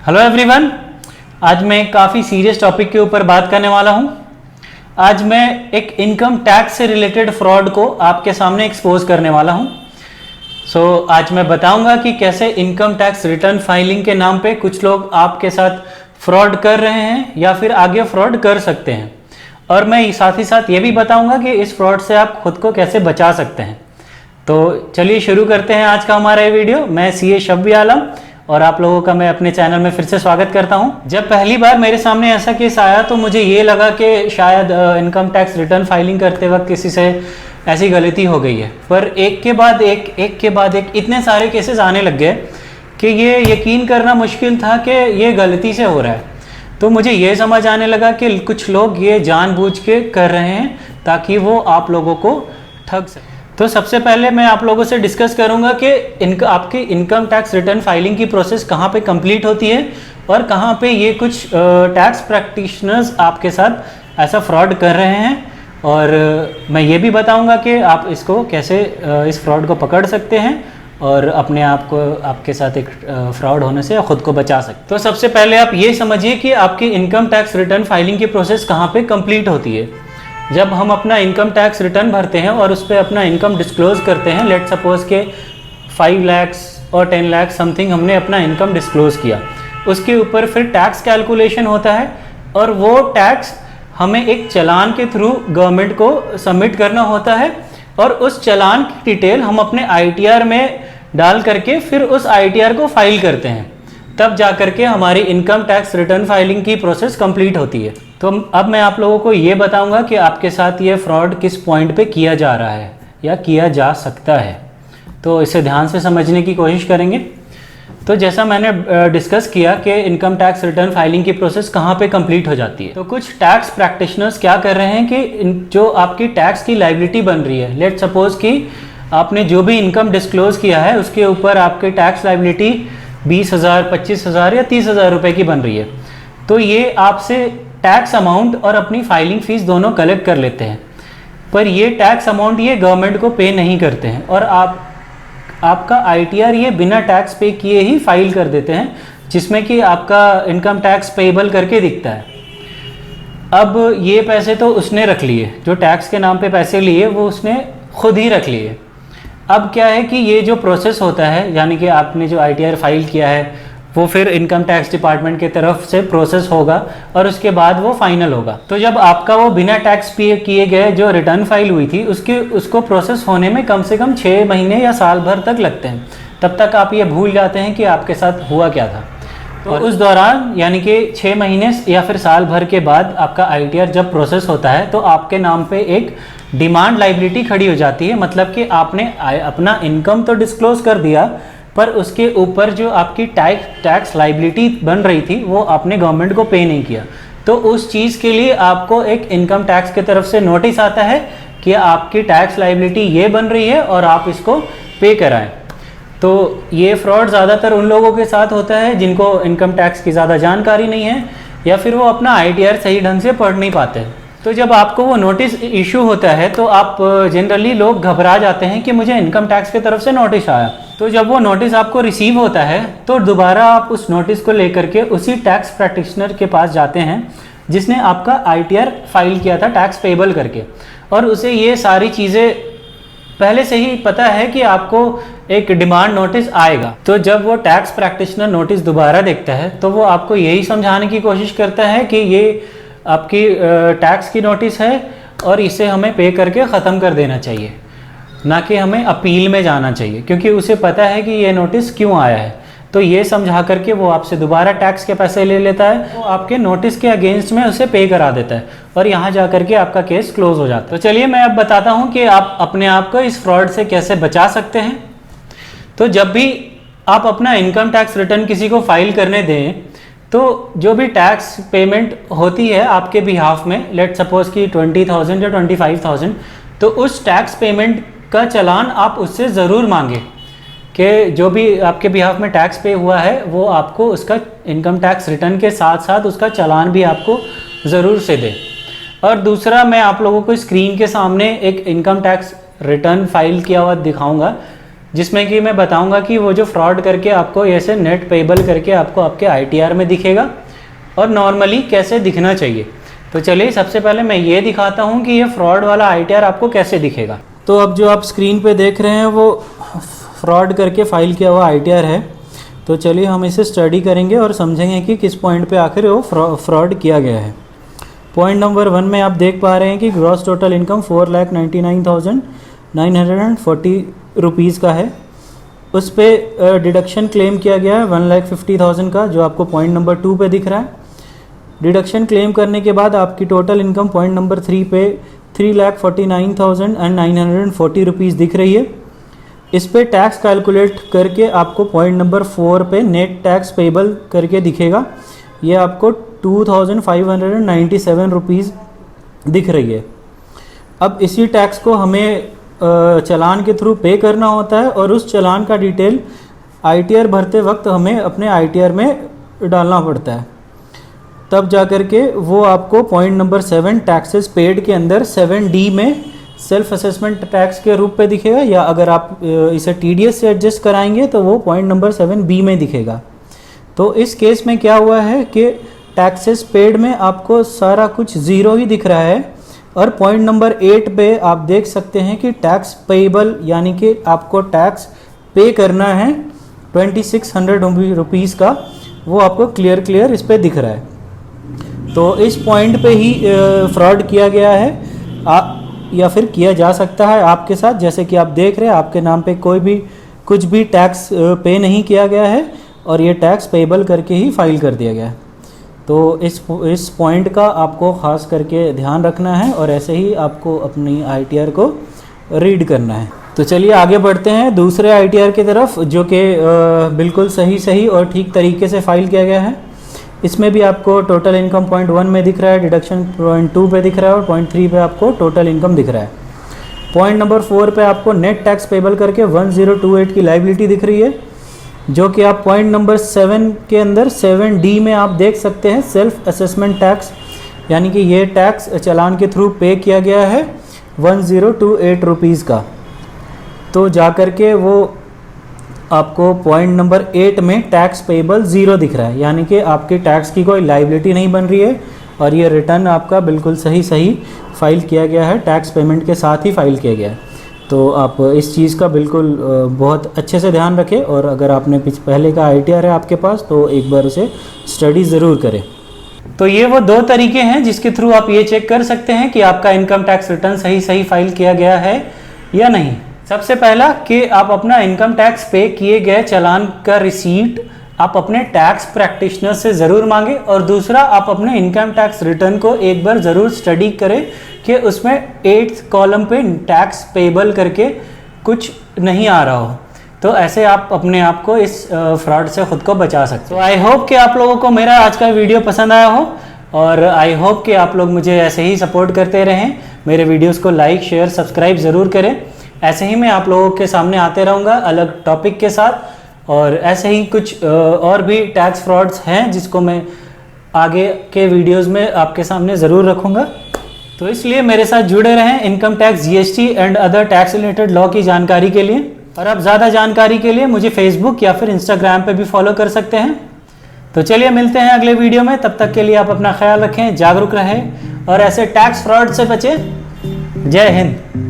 Hello everyone, आज मैं काफ़ी सीरियस टॉपिक के ऊपर बात करने वाला हूं। आज मैं एक इनकम टैक्स से रिलेटेड फ्रॉड को आपके सामने एक्सपोज करने वाला हूं। आज मैं बताऊंगा कि कैसे इनकम टैक्स रिटर्न फाइलिंग के नाम पे कुछ लोग आपके साथ फ्रॉड कर रहे हैं या फिर आगे फ्रॉड कर सकते हैं, और मैं साथ ही साथ ये भी बताऊंगा कि इस फ्रॉड से आप खुद को कैसे बचा सकते हैं। तो चलिए शुरू करते हैं आज का हमारा ये वीडियो। मैं सीए शब्बी आलम और आप लोगों का मैं अपने चैनल में फिर से स्वागत करता हूं। जब पहली बार मेरे सामने ऐसा केस आया तो मुझे ये लगा कि शायद इनकम टैक्स रिटर्न फाइलिंग करते वक्त किसी से ऐसी गलती हो गई है, पर एक के बाद एक इतने सारे केसेस आने लग गए कि ये यकीन करना मुश्किल था कि ये गलती से हो रहा है। तो मुझे ये समझ आने लगा कि कुछ लोग ये जानबूझ के कर रहे हैं ताकि वो आप लोगों को ठग सके। तो सबसे पहले मैं आप लोगों से डिस्कस करूंगा कि आपकी इनकम टैक्स रिटर्न फाइलिंग की प्रोसेस कहाँ पे कंप्लीट होती है और कहाँ पे ये कुछ टैक्स प्रैक्टिशनर्स आपके साथ ऐसा फ्रॉड कर रहे हैं, और मैं ये भी बताऊंगा कि आप इसको कैसे इस फ्रॉड को पकड़ सकते हैं और अपने आप को आपके साथ एक फ्रॉड होने से खुद को बचा सकते। तो सबसे पहले आप ये समझिए कि आपकी इनकम टैक्स रिटर्न फाइलिंग की प्रोसेस कहाँ पे कंप्लीट होती है। जब हम अपना इनकम टैक्स रिटर्न भरते हैं और उस पर अपना इनकम डिस्क्लोज करते हैं, लेट सपोज के 5 लाख और 10 लाख समथिंग हमने अपना इनकम डिस्क्लोज किया, उसके ऊपर फिर टैक्स कैलकुलेशन होता है और वो टैक्स हमें एक चालान के थ्रू गवर्नमेंट को सबमिट करना होता है, और उस चालान की डिटेल हम अपने आईटीआर में डाल करके फिर उस आईटीआर को फाइल करते हैं, तब जा करके हमारी इनकम टैक्स रिटर्न फाइलिंग की प्रोसेस कंप्लीट होती है। तो अब मैं आप लोगों को ये बताऊंगा कि आपके साथ ये फ्रॉड किस पॉइंट पे किया जा रहा है या किया जा सकता है, तो इसे ध्यान से समझने की कोशिश करेंगे। तो जैसा मैंने डिस्कस किया कि इनकम टैक्स रिटर्न फाइलिंग की प्रोसेस कहाँ पे कंप्लीट हो जाती है, तो कुछ टैक्स प्रैक्टिशनर्स क्या कर रहे हैं कि जो आपकी टैक्स की लायबिलिटी बन रही है, लेट सपोज कि आपने जो भी इनकम डिस्क्लोज किया है उसके ऊपर आपकी टैक्स लायबिलिटी 20,000, 25,000 या 30,000 रुपये की बन रही है, तो ये आपसे टैक्स अमाउंट और अपनी फाइलिंग फीस दोनों कलेक्ट कर लेते हैं, पर ये टैक्स अमाउंट ये गवर्नमेंट को पे नहीं करते हैं, और आपका आईटीआर ये बिना टैक्स पे किए ही फाइल कर देते हैं, जिसमें कि आपका इनकम टैक्स पेएबल करके दिखता है। अब ये पैसे तो उसने रख लिए, जो टैक्स के नाम पे पैसे लिए वो उसने खुद ही रख लिए। अब क्या है कि ये जो प्रोसेस होता है, यानी कि आपने जो आईटीआर फाइल किया है वो फिर इनकम टैक्स डिपार्टमेंट की तरफ से प्रोसेस होगा और उसके बाद वो फाइनल होगा। तो जब आपका वो बिना टैक्स पे किए गए जो रिटर्न फाइल हुई थी उसको प्रोसेस होने में कम से कम 6 महीने या साल भर तक लगते हैं, तब तक आप ये भूल जाते हैं कि आपके साथ हुआ क्या था। तो उस दौरान यानी कि 6 महीने या फिर साल भर के बाद आपका आईटीआर जब प्रोसेस होता है तो आपके नाम पे एक डिमांड लायबिलिटी खड़ी हो जाती है, मतलब कि आपने अपना इनकम तो डिस्क्लोज कर दिया, पर उसके ऊपर जो आपकी टैक्स लायबिलिटी बन रही थी वो आपने गवर्नमेंट को पे नहीं किया। तो उस चीज़ के लिए आपको एक इनकम टैक्स की तरफ से नोटिस आता है कि आपकी टैक्स लायबिलिटी ये बन रही है और आप इसको पे कराएं। तो ये फ्रॉड ज़्यादातर उन लोगों के साथ होता है जिनको इनकम टैक्स की ज़्यादा जानकारी नहीं है या फिर वो अपना आईटीआर सही ढंग से पढ़ नहीं पाते हैं। तो जब आपको वो नोटिस इशू होता है तो आप जनरली लोग घबरा जाते हैं कि मुझे इनकम टैक्स की तरफ से नोटिस आया। तो जब वो नोटिस आपको रिसीव होता है तो दोबारा आप उस नोटिस को लेकर के उसी टैक्स प्रैक्टिशनर के पास जाते हैं जिसने आपका आईटीआर फाइल किया था टैक्स पेएबल करके, और उसे ये सारी चीज़ें पहले से ही पता है कि आपको एक डिमांड नोटिस आएगा। तो जब वो टैक्स प्रैक्टिशनर नोटिस दोबारा देखता है तो वो आपको यही समझाने की कोशिश करता है कि ये आपकी टैक्स की नोटिस है और इसे हमें पे करके ख़त्म कर देना चाहिए, ना कि हमें अपील में जाना चाहिए, क्योंकि उसे पता है कि ये नोटिस क्यों आया है। तो ये समझा करके वो आपसे दोबारा टैक्स के पैसे ले लेता है, वो आपके नोटिस के अगेंस्ट में उसे पे करा देता है और यहाँ जा करके आपका केस क्लोज हो जाता है। तो चलिए मैं अब बताता हूँ कि आप अपने आप को इस फ्रॉड से कैसे बचा सकते हैं। तो जब भी आप अपना इनकम टैक्स रिटर्न किसी को फाइल करने दें तो जो भी टैक्स पेमेंट होती है आपके बिहाफ में, लेट सपोज कि 20,000 या 25,000, तो उस टैक्स पेमेंट का चालान आप उससे ज़रूर मांगे कि जो भी आपके बिहाफ में टैक्स पे हुआ है वो आपको उसका इनकम टैक्स रिटर्न के साथ साथ उसका चालान भी आपको ज़रूर से दे। और दूसरा, मैं आप लोगों को स्क्रीन के सामने एक इनकम टैक्स रिटर्न फाइल किया हुआ दिखाऊंगा जिसमें कि मैं बताऊंगा कि वो जो फ्रॉड करके आपको ऐसे नेट पेबल करके आपको आपके ITR में दिखेगा और नॉर्मली कैसे दिखना चाहिए। तो चलिए सबसे पहले मैं ये दिखाता हूँ कि ये फ्रॉड वाला ITR आपको कैसे दिखेगा। तो अब जो आप स्क्रीन पे देख रहे हैं वो फ्रॉड करके फाइल किया हुआ ITR है। तो चलिए हम इसे स्टडी करेंगे और समझेंगे कि किस पॉइंट पे आखिर वो फ्रॉड किया गया है। पॉइंट नंबर 1 में आप देख पा रहे हैं कि ग्रॉस टोटल इनकम 4,99,940 रुपीज़ का है। उस पर डिडक्शन क्लेम किया गया है 1,50,000 का, जो आपको पॉइंट नंबर 2 पे दिख रहा है। डिडक्शन क्लेम करने के बाद आपकी टोटल इनकम पॉइंट नंबर 3 पे 3,49,940 रुपीज़ दिख रही है। इस पे टैक्स कैलकुलेट करके आपको पॉइंट नंबर 4 पे नेट टैक्स पेबल करके दिखेगा। ये आपको 2,597 रुपीज़ दिख रही है। अब इसी टैक्स को हमें चालान के थ्रू पे करना होता है और उस चालान का डिटेल ITR भरते वक्त हमें अपने ITR में डालना पड़ता है। तब जा कर के वो आपको पॉइंट नंबर 7 टैक्सेस पेड के अंदर 7D में सेल्फ असेसमेंट टैक्स के रूप पे दिखेगा, या अगर आप इसे TDS से एडजस्ट कराएंगे तो वो पॉइंट नंबर 7B में दिखेगा। तो इस केस में क्या हुआ है कि टैक्सेस पेड में आपको सारा कुछ ज़ीरो ही दिख रहा है और पॉइंट नंबर 8 पे आप देख सकते हैं कि टैक्स पेएबल यानी कि आपको टैक्स पे करना है 2,600 रुपीज़ का, वो आपको क्लियर इस पे दिख रहा है। तो इस पॉइंट पे ही फ्रॉड किया गया है या फिर किया जा सकता है आपके साथ। जैसे कि आप देख रहे हैं आपके नाम पे कुछ भी टैक्स पे नहीं किया गया है और ये टैक्स पेएबल करके ही फाइल कर दिया गया है। तो इस पॉइंट का आपको ख़ास करके ध्यान रखना है और ऐसे ही आपको अपनी ITR को रीड करना है। तो चलिए आगे बढ़ते हैं दूसरे ITR की तरफ, जो कि बिल्कुल सही और ठीक तरीके से फाइल किया गया है। इसमें भी आपको टोटल इनकम पॉइंट 1 में दिख रहा है, डिडक्शन पॉइंट 2 पे दिख रहा है और पॉइंट 3 पे आपको टोटल इनकम दिख रहा है। पॉइंट नंबर 4 पे आपको नेट टैक्स पेबल करके 1028 की लाइबिलिटी दिख रही है, जो कि आप पॉइंट नंबर 7 के अंदर 7D में आप देख सकते हैं सेल्फ असेसमेंट टैक्स, यानी कि ये टैक्स चालान के थ्रू पे किया गया है 1028 रुपीज़ का। तो जा कर के वो आपको पॉइंट नंबर 8 में टैक्स पेएबल 0 दिख रहा है, यानी कि आपकी टैक्स की कोई लाइबिलिटी नहीं बन रही है और ये रिटर्न आपका बिल्कुल सही फाइल किया गया है, टैक्स पेमेंट के साथ ही फाइल किया गया है। तो आप इस चीज़ का बिल्कुल बहुत अच्छे से ध्यान रखें और अगर आपने पहले का ITR है आपके पास तो एक बार उसे स्टडी ज़रूर करें। तो ये वो 2 तरीके हैं जिसके थ्रू आप ये चेक कर सकते हैं कि आपका इनकम टैक्स रिटर्न सही फाइल किया गया है या नहीं। सबसे पहला कि आप अपना इनकम टैक्स पे किए गए चालान का रिसीट आप अपने टैक्स प्रैक्टिशनर से ज़रूर मांगे और दूसरा आप अपने इनकम टैक्स रिटर्न को एक बार ज़रूर स्टडी करें कि उसमें 8th कॉलम पे टैक्स पेएबल करके कुछ नहीं आ रहा हो। तो ऐसे आप अपने आप को इस फ्रॉड से ख़ुद को बचा सकते हो। आई होप कि आप लोगों को मेरा आज का वीडियो पसंद आया हो और आई होप कि आप लोग मुझे ऐसे ही सपोर्ट करते रहें। मेरे वीडियोज़ को लाइक शेयर सब्सक्राइब ज़रूर करें। ऐसे ही मैं आप लोगों के सामने आते रहूँगा अलग टॉपिक के साथ और ऐसे ही कुछ और भी टैक्स फ्रॉड्स हैं जिसको मैं आगे के वीडियोस में आपके सामने ज़रूर रखूँगा। तो इसलिए मेरे साथ जुड़े रहें income tax GST and other tax related law की जानकारी के लिए। और आप ज़्यादा जानकारी के लिए मुझे फेसबुक या फिर इंस्टाग्राम पे भी फॉलो कर सकते हैं। तो चलिए मिलते हैं अगले वीडियो में, तब तक के लिए आप अपना ख्याल रखें, जागरूक रहें और ऐसे टैक्स फ्रॉड से बचें। जय हिंद।